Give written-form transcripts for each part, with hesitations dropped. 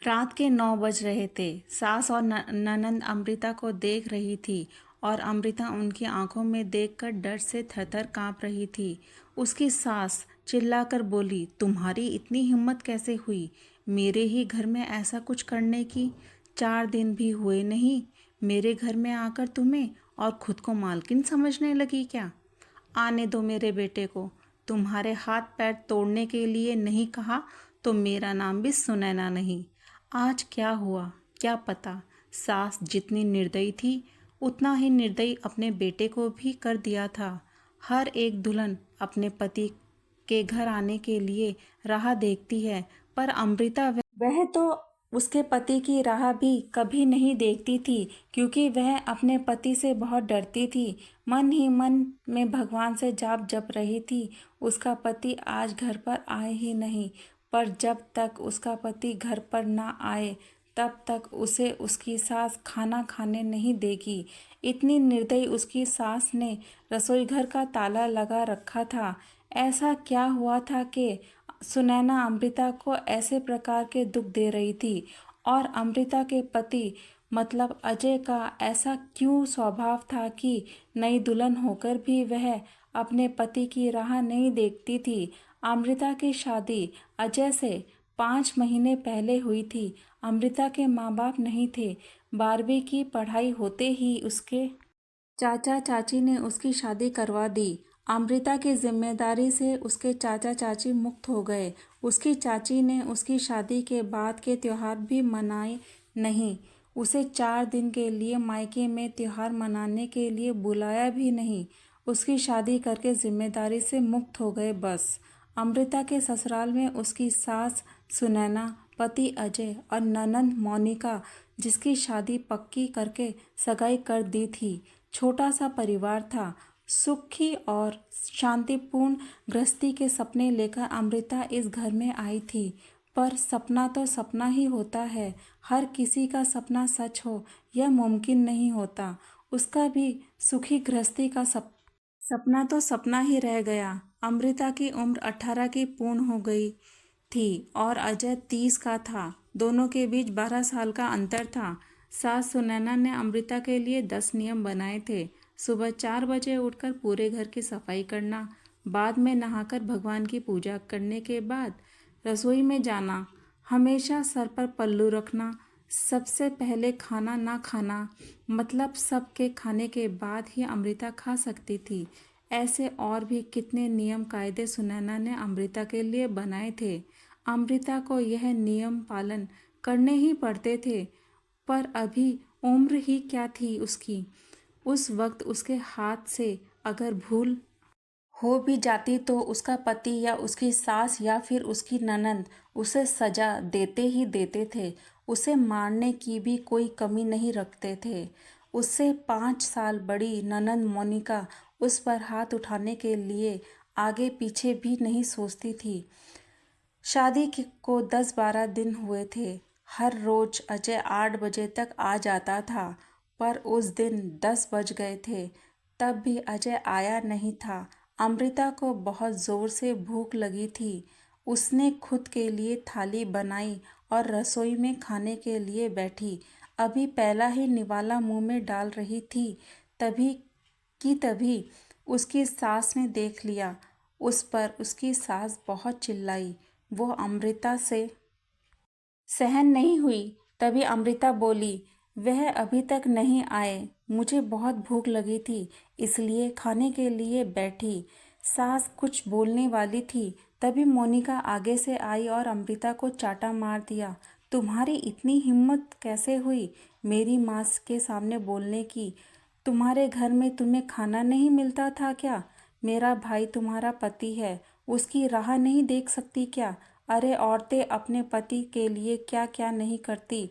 रात के 9 बज रहे थे। सास और ननंद अमृता को देख रही थी और अमृता उनकी आंखों में देखकर डर से थरथर कांप रही थी। उसकी सास चिल्लाकर बोली, तुम्हारी इतनी हिम्मत कैसे हुई मेरे ही घर में ऐसा कुछ करने की? 4 दिन भी हुए नहीं मेरे घर में आकर तुम्हें, और खुद को मालकिन समझने लगी क्या? आने दो मेरे बेटे को। तुम्हारे हाथ पैर तोड़ने के लिए नहीं कहा तो मेरा नाम भी सुनैना नहीं। आज क्या हुआ क्या पता। सास जितनी निर्दयी थी उतना ही निर्दयी अपने बेटे को भी कर दिया था। हर एक दुल्हन अपने पति के घर आने के लिए राह देखती है, पर अमृता वह तो उसके पति की राह भी कभी नहीं देखती थी, क्योंकि वह अपने पति से बहुत डरती थी। मन ही मन में भगवान से जाप जप रही थी, उसका पति आज घर पर आए ही नहीं। पर जब तक उसका पति घर पर ना आए तब तक उसे उसकी सास खाना खाने नहीं देगी। इतनी निर्दयी उसकी सास ने रसोई घर का ताला लगा रखा था। ऐसा क्या हुआ था कि सुनैना अमृता को ऐसे प्रकार के दुख दे रही थी, और अमृता के पति मतलब अजय का ऐसा क्यों स्वभाव था कि नई दुल्हन होकर भी वह अपने पति की राह नहीं देखती थी। अमृता की शादी अजय से 5 महीने पहले हुई थी। अमृता के माँ बाप नहीं थे। 12वीं की पढ़ाई होते ही उसके चाचा चाची ने उसकी शादी करवा दी। अमृता की जिम्मेदारी से उसके चाचा चाची मुक्त हो गए। उसकी चाची ने उसकी शादी के बाद के त्योहार भी मनाए नहीं। उसे 4 दिन के लिए मायके में त्योहार मनाने के लिए बुलाया भी नहीं। उसकी शादी करके जिम्मेदारी से मुक्त हो गए बस। अमृता के ससुराल में उसकी सास सुनैना, पति अजय और ननंद मोनिका, जिसकी शादी पक्की करके सगाई कर दी थी। छोटा सा परिवार था। सुखी और शांतिपूर्ण गृहस्थी के सपने लेकर अमृता इस घर में आई थी। पर सपना तो सपना ही होता है। हर किसी का सपना सच हो यह मुमकिन नहीं होता। उसका भी सुखी गृहस्थी का सपना तो सपना ही रह गया। अमृता की उम्र 18 की पूर्ण हो गई थी और अजय 30 का था। दोनों के बीच 12 साल का अंतर था। सास सुनैना ने अमृता के लिए 10 नियम बनाए थे। सुबह 4 बजे उठकर पूरे घर की सफाई करना, बाद में नहाकर भगवान की पूजा करने के बाद रसोई में जाना, हमेशा सर पर पल्लू रखना, सबसे पहले खाना ना खाना, मतलब सबके खाने के बाद ही अमृता खा सकती थी। ऐसे और भी कितने नियम कायदे सुनैना ने अमृता के लिए बनाए थे। अमृता को यह नियम पालन करने ही पड़ते थे। पर अभी उम्र ही क्या थी उसकी। उस वक्त उसके हाथ से अगर भूल हो भी जाती तो उसका पति या उसकी सास या फिर उसकी ननंद उसे सजा देते ही देते थे। उसे मारने की भी कोई कमी नहीं रखते थे। उससे 5 साल बड़ी ननंद मोनिका उस पर हाथ उठाने के लिए आगे पीछे भी नहीं सोचती थी। शादी को 10-12 दिन हुए थे। हर रोज अजय 8 बजे तक आ जाता था, पर उस दिन 10 बज गए थे तब भी अजय आया नहीं था। अमृता को बहुत जोर से भूख लगी थी। उसने खुद के लिए थाली बनाई और रसोई में खाने के लिए बैठी। अभी पहला ही निवाला मुंह में डाल रही थी तभी उसकी सास ने देख लिया। उस पर उसकी सास बहुत चिल्लाई। वो अमृता से सहन नहीं हुई। तभी अमृता बोली, वह अभी तक नहीं आए, मुझे बहुत भूख लगी थी इसलिए खाने के लिए बैठी। सास कुछ बोलने वाली थी तभी मोनिका आगे से आई और अमृता को चाटा मार दिया। तुम्हारी इतनी हिम्मत कैसे हुई मेरी माँ के सामने बोलने की? तुम्हारे घर में तुम्हें खाना नहीं मिलता था क्या? मेरा भाई तुम्हारा पति है, उसकी राह नहीं देख सकती क्या? अरे औरतें अपने पति के लिए क्या क्या नहीं करती।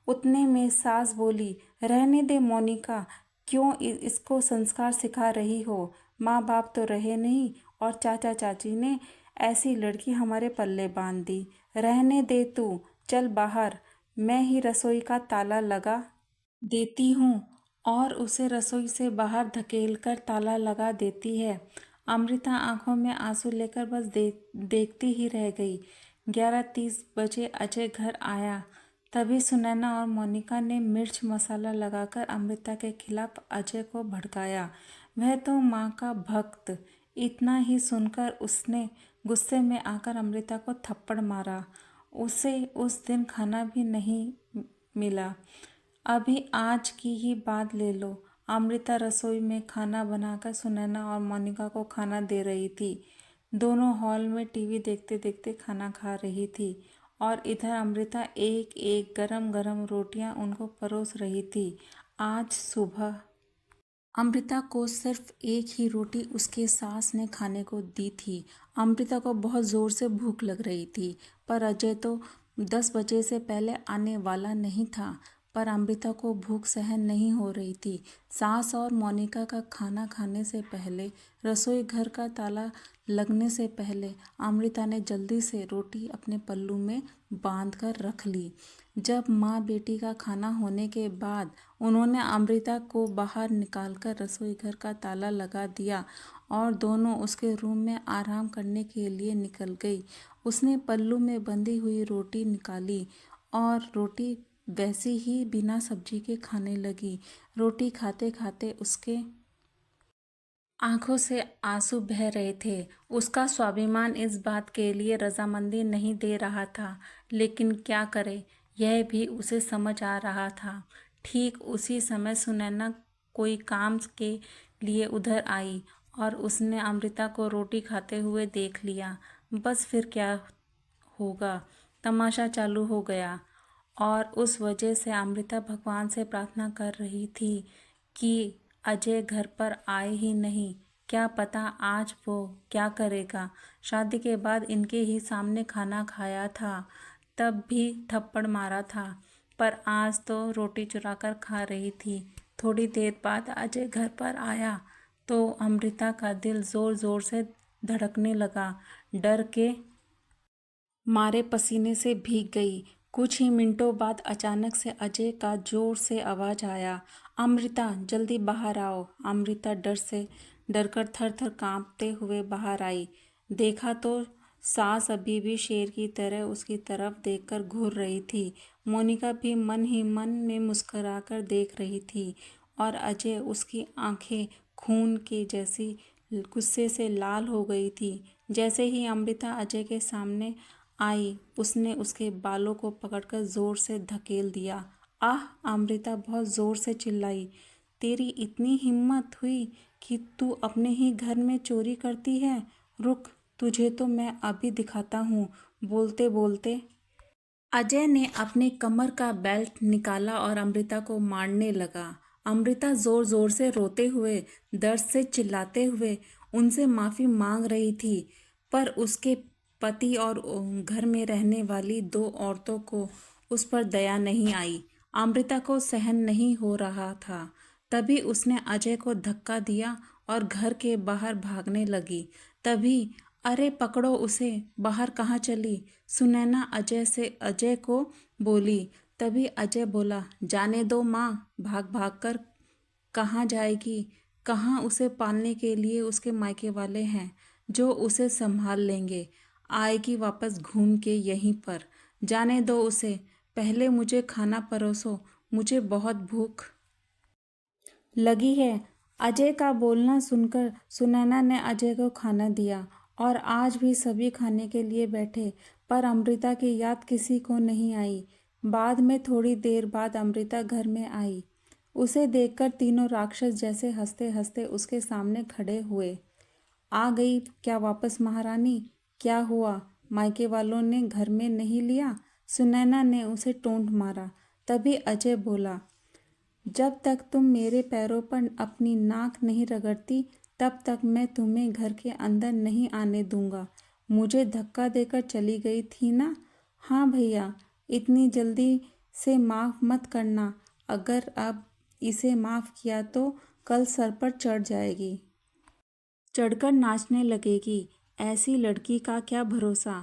उतने में सास बोली, रहने दे मोनिका, क्यों इसको संस्कार सिखा रही हो? माँ बाप तो रहे नहीं और चाचा चाची ने ऐसी लड़की हमारे पल्ले बांध दी। रहने दे तू, चल बाहर, मैं ही रसोई का ताला लगा देती हूँ। और उसे रसोई से बाहर धकेलकर ताला लगा देती है। अमृता आंखों में आंसू लेकर बस देखती ही रह गई। 11:30 बजे अजय घर आया तभी सुनैना और मोनिका ने मिर्च मसाला लगाकर अमृता के खिलाफ अजय को भड़काया। वह तो माँ का भक्त। इतना ही सुनकर उसने गुस्से में आकर अमृता को थप्पड़ मारा। उसे उस दिन खाना भी नहीं मिला। अभी आज की ही बात ले लो। अमृता रसोई में खाना बनाकर सुनैना और मोनिका को खाना दे रही थी। दोनों हॉल में टीवी देखते देखते खाना खा रही थी और इधर अमृता एक एक गरम गरम रोटियां उनको परोस रही थी। आज सुबह अमृता को सिर्फ एक ही रोटी उसके सास ने खाने को दी थी। अमृता को बहुत ज़ोर से भूख लग रही थी, पर अजय तो 10 बजे से पहले आने वाला नहीं था। पर अमृता को भूख सहन नहीं हो रही थी। सास और मोनिका का खाना खाने से पहले, रसोई घर का ताला लगने से पहले अमृता ने जल्दी से रोटी अपने पल्लू में बांध कर रख ली। जब माँ बेटी का खाना होने के बाद उन्होंने अमृता को बाहर निकालकर रसोई घर का ताला लगा दिया और दोनों उसके रूम में आराम करने के लिए निकल गई। उसने पल्लू में बंधी हुई रोटी निकाली और रोटी वैसी ही बिना सब्जी के खाने लगी। रोटी खाते खाते उसके आंखों से आंसू बह रहे थे। उसका स्वाभिमान इस बात के लिए रजामंदी नहीं दे रहा था, लेकिन क्या करे, यह भी उसे समझ आ रहा था। ठीक उसी समय सुनैना कोई काम के लिए उधर आई और उसने अमृता को रोटी खाते हुए देख लिया। बस फिर क्या होगा, तमाशा चालू हो गया। और उस वजह से अमृता भगवान से प्रार्थना कर रही थी कि अजय घर पर आए ही नहीं। क्या पता आज वो क्या करेगा। शादी के बाद इनके ही सामने खाना खाया था, तब भी थप्पड़ मारा था, पर आज तो रोटी चुराकर खा रही थी। थोड़ी देर बाद अजय घर पर आया तो अमृता का दिल जोर जोर से धड़कने लगा। डर के मारे पसीने से भीग गई। कुछ ही मिनटों बाद अचानक से अजय का जोर से आवाज आया, अमृता जल्दी बाहर आओ। अमृता डरकर थर थर कांपते हुए बाहर आई। देखा तो सास अभी भी शेर की तरह उसकी तरफ देखकर घूर रही थी। मोनिका भी मन ही मन में मुस्कुराकर देख रही थी और अजय, उसकी आंखें खून की जैसी गुस्से से लाल हो गई थी। जैसे ही अमृता अजय के सामने आई, उसने उसके बालों को पकड़कर जोर से धकेल दिया। आह! अमृता बहुत जोर से चिल्लाई। तेरी इतनी हिम्मत हुई कि तू अपने ही घर में चोरी करती है? रुक, तुझे तो मैं अभी दिखाता हूँ। बोलते बोलते अजय ने अपने कमर का बेल्ट निकाला और अमृता को मारने लगा। अमृता जोर जोर से रोते हुए, दर्द से चिल्लाते हुए उनसे माफ़ी मांग रही थी, पर उसके पति और घर में रहने वाली 2 औरतों को उस पर दया नहीं आई। अमृता को सहन नहीं हो रहा था। तभी उसने अजय को धक्का दिया और घर के बाहर भागने लगी। तभी, अरे पकड़ो उसे, बाहर कहाँ चली? सुनैना अजय को बोली। तभी अजय बोला, जाने दो माँ, भाग भाग कर कहाँ जाएगी? कहाँ, उसे पालने के लिए उसके मायके वाले हैं जो उसे संभाल लेंगे। आएगी वापस घूम के यहीं पर। जाने दो उसे, पहले मुझे खाना परोसो, मुझे बहुत भूख लगी है। अजय का बोलना सुनकर सुनैना ने अजय को खाना दिया और आज भी सभी खाने के लिए बैठे, पर अमृता की याद किसी को नहीं आई। बाद में थोड़ी देर बाद अमृता घर में आई। उसे देखकर तीनों राक्षस जैसे हंसते हंसते उसके सामने खड़े हुए। आ गई क्या वापस महारानी? क्या हुआ, मायके वालों ने घर में नहीं लिया? सुनैना ने उसे टोंट मारा। तभी अजय बोला, जब तक तुम मेरे पैरों पर अपनी नाक नहीं रगड़ती, तब तक मैं तुम्हें घर के अंदर नहीं आने दूंगा। मुझे धक्का देकर चली गई थी ना? हाँ भैया, इतनी जल्दी से माफ़ मत करना। अगर अब इसे माफ़ किया तो कल सर पर चढ़ जाएगी, चढ़कर नाचने लगेगी। ऐसी लड़की का क्या भरोसा?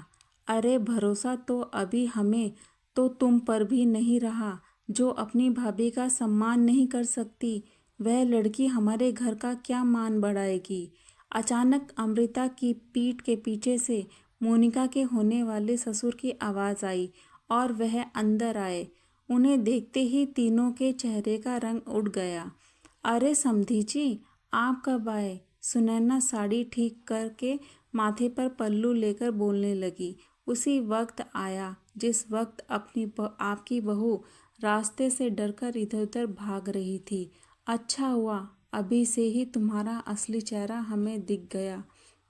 अरे भरोसा तो अभी हमें तो तुम पर भी नहीं रहा। जो अपनी भाभी का सम्मान नहीं कर सकती, वह लड़की हमारे घर का क्या मान बढ़ाएगी? अचानक अमृता की पीठ के पीछे से मोनिका के होने वाले ससुर की आवाज़ आई और वह अंदर आए। उन्हें देखते ही तीनों के चेहरे का रंग उड़ गया। अरे समधी जी, आप कब आए? सुनैना साड़ी ठीक करके माथे पर पल्लू लेकर बोलने लगी। उसी वक्त आया जिस वक्त आपकी बहू रास्ते से डरकर इधर उधर भाग रही थी। अच्छा हुआ अभी से ही तुम्हारा असली चेहरा हमें दिख गया।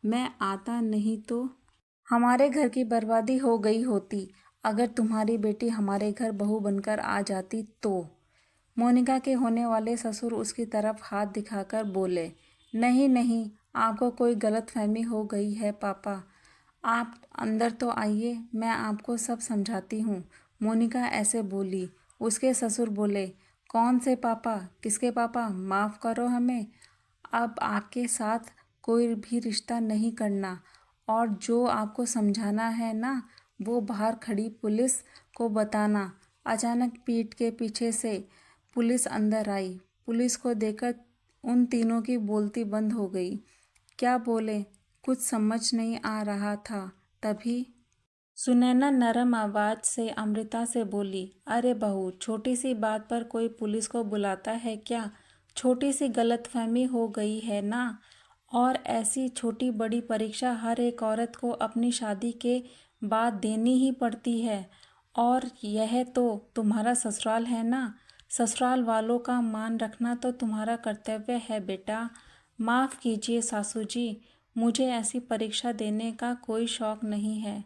मैं आता नहीं तो हमारे घर की बर्बादी हो गई होती। अगर तुम्हारी बेटी हमारे घर बहू बनकर आ जाती तो। मोनिका के होने वाले ससुर उसकी तरफ हाथ दिखाकर बोले, नहीं नहीं, आपको कोई गलतफहमी हो गई है पापा। आप अंदर तो आइए, मैं आपको सब समझाती हूँ। मोनिका ऐसे बोली। उसके ससुर बोले, कौन से पापा? किसके पापा? माफ़ करो हमें। अब आपके साथ कोई भी रिश्ता नहीं करना, और जो आपको समझाना है ना, वो बाहर खड़ी पुलिस को बताना। अचानक पीठ के पीछे से पुलिस अंदर आई। पुलिस को देखकर उन तीनों की बोलती बंद हो गई। क्या बोले कुछ समझ नहीं आ रहा था। तभी सुनैना नरम आवाज से अमृता से बोली, अरे बहू, छोटी सी बात पर कोई पुलिस को बुलाता है क्या? छोटी सी गलतफहमी हो गई है ना। और ऐसी छोटी बड़ी परीक्षा हर एक औरत को अपनी शादी के बाद देनी ही पड़ती है। और यह तो तुम्हारा ससुराल है ना। ससुराल वालों का मान रखना तो तुम्हारा कर्तव्य है बेटा। माफ़ कीजिए सासू जी, मुझे ऐसी परीक्षा देने का कोई शौक़ नहीं है।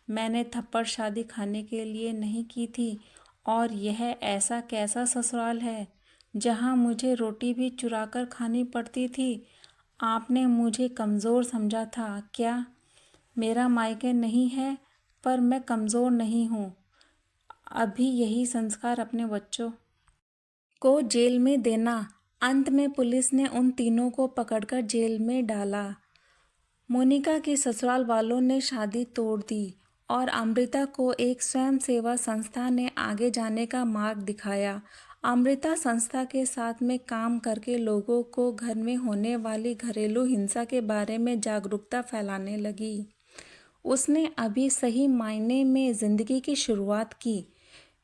मैंने थप्पड़ शादी खाने के लिए नहीं की थी। और यह ऐसा कैसा ससुराल है जहाँ मुझे रोटी भी चुरा कर खानी पड़ती थी? आपने मुझे कमज़ोर समझा था क्या? मेरा मायके नहीं है, पर मैं कमज़ोर नहीं हूँ। अभी यही संस्कार अपने बच्चों को जेल में देना। अंत में पुलिस ने उन तीनों को पकड़कर जेल में डाला। मोनिका के ससुराल वालों ने शादी तोड़ दी और अमृता को एक स्वयं सेवा संस्था ने आगे जाने का मार्ग दिखाया। अमृता संस्था के साथ में काम करके लोगों को घर में होने वाली घरेलू हिंसा के बारे में जागरूकता फैलाने लगी। उसने अभी सही मायने में ज़िंदगी की शुरुआत की।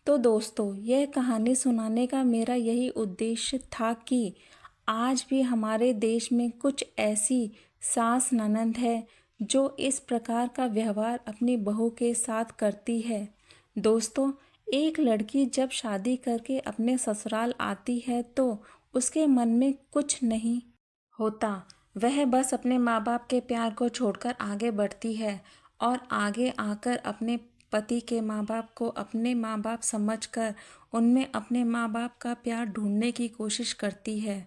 तो दोस्तों, यह कहानी सुनाने का मेरा यही उद्देश्य था कि आज भी हमारे देश में कुछ ऐसी सास ननद है जो इस प्रकार का व्यवहार अपनी बहू के साथ करती है। दोस्तों, एक लड़की जब शादी करके अपने ससुराल आती है तो उसके मन में कुछ नहीं होता। वह बस अपने माँ बाप के प्यार को छोड़कर आगे बढ़ती है और आगे आकर अपने पति के माँ बाप को अपने माँ बाप समझकर उनमें अपने माँ बाप का प्यार ढूंढने की कोशिश करती है।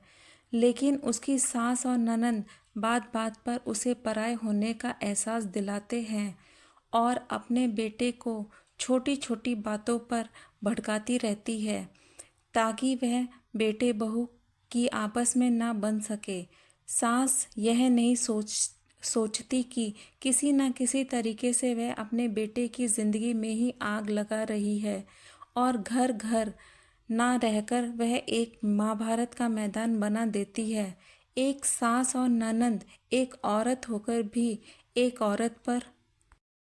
लेकिन उसकी सास और ननद बात बात पर उसे पराये होने का एहसास दिलाते हैं और अपने बेटे को छोटी छोटी बातों पर भड़काती रहती है ताकि वह बेटे बहू की आपस में ना बन सके। सास यह नहीं सोचती कि किसी न किसी तरीके से वह अपने बेटे की ज़िंदगी में ही आग लगा रही है और घर घर ना रहकर वह एक महाभारत का मैदान बना देती है। एक सास और ननद एक औरत होकर भी एक औरत पर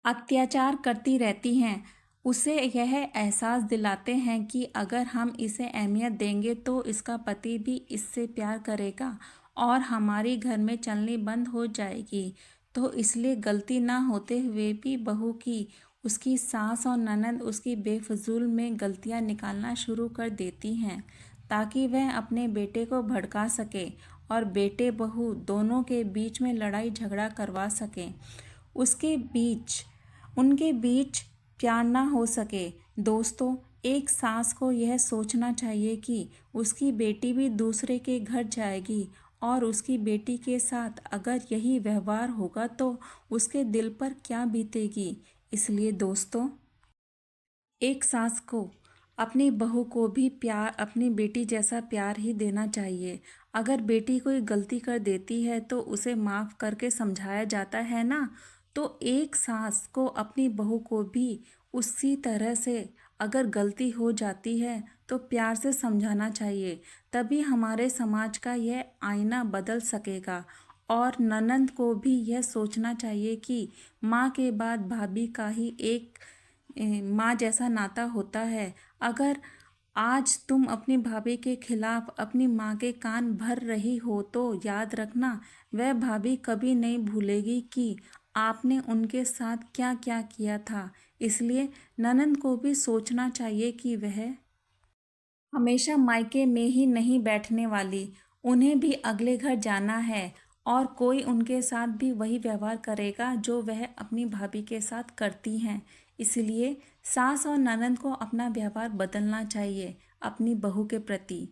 अत्याचार करती रहती हैं। उसे यह एहसास दिलाते हैं कि अगर हम इसे अहमियत देंगे तो इसका पति भी इससे प्यार करेगा और हमारी घर में चलनी बंद हो जाएगी। तो इसलिए गलती ना होते हुए भी बहू की उसकी सास और ननद उसकी बेफजूल में गलतियां निकालना शुरू कर देती हैं ताकि वह अपने बेटे को भड़का सके और बेटे बहू दोनों के बीच में लड़ाई झगड़ा करवा सके। उनके बीच प्यार ना हो सके। दोस्तों, एक सास को यह सोचना चाहिए कि उसकी बेटी भी दूसरे के घर जाएगी और उसकी बेटी के साथ अगर यही व्यवहार होगा तो उसके दिल पर क्या बीतेगी। इसलिए दोस्तों, एक सास को अपनी बहू को भी प्यार, अपनी बेटी जैसा प्यार ही देना चाहिए। अगर बेटी कोई गलती कर देती है तो उसे माफ़ करके समझाया जाता है ना, तो एक सास को अपनी बहू को भी उसी तरह से अगर गलती हो जाती है तो प्यार से समझाना चाहिए। तभी हमारे समाज का यह आईना बदल सकेगा। और ननद को भी यह सोचना चाहिए कि माँ के बाद भाभी का ही एक माँ जैसा नाता होता है। अगर आज तुम अपनी भाभी के खिलाफ अपनी माँ के कान भर रही हो तो याद रखना, वह भाभी कभी नहीं भूलेगी कि आपने उनके साथ क्या क्या किया था। इसलिए ननंद को भी सोचना चाहिए कि वह हमेशा मायके में ही नहीं बैठने वाली, उन्हें भी अगले घर जाना है और कोई उनके साथ भी वही व्यवहार करेगा जो वह अपनी भाभी के साथ करती हैं। इसलिए सास और ननंद को अपना व्यवहार बदलना चाहिए अपनी बहू के प्रति।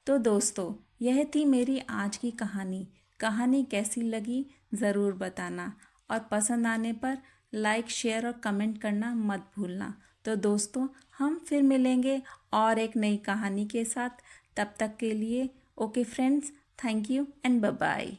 तो दोस्तों, यह थी मेरी आज की कहानी। कहानी कैसी लगी ज़रूर बताना और पसंद आने पर लाइक शेयर और कमेंट करना मत भूलना। तो दोस्तों, हम फिर मिलेंगे और एक नई कहानी के साथ। तब तक के लिए okay friends, thank you and bye bye.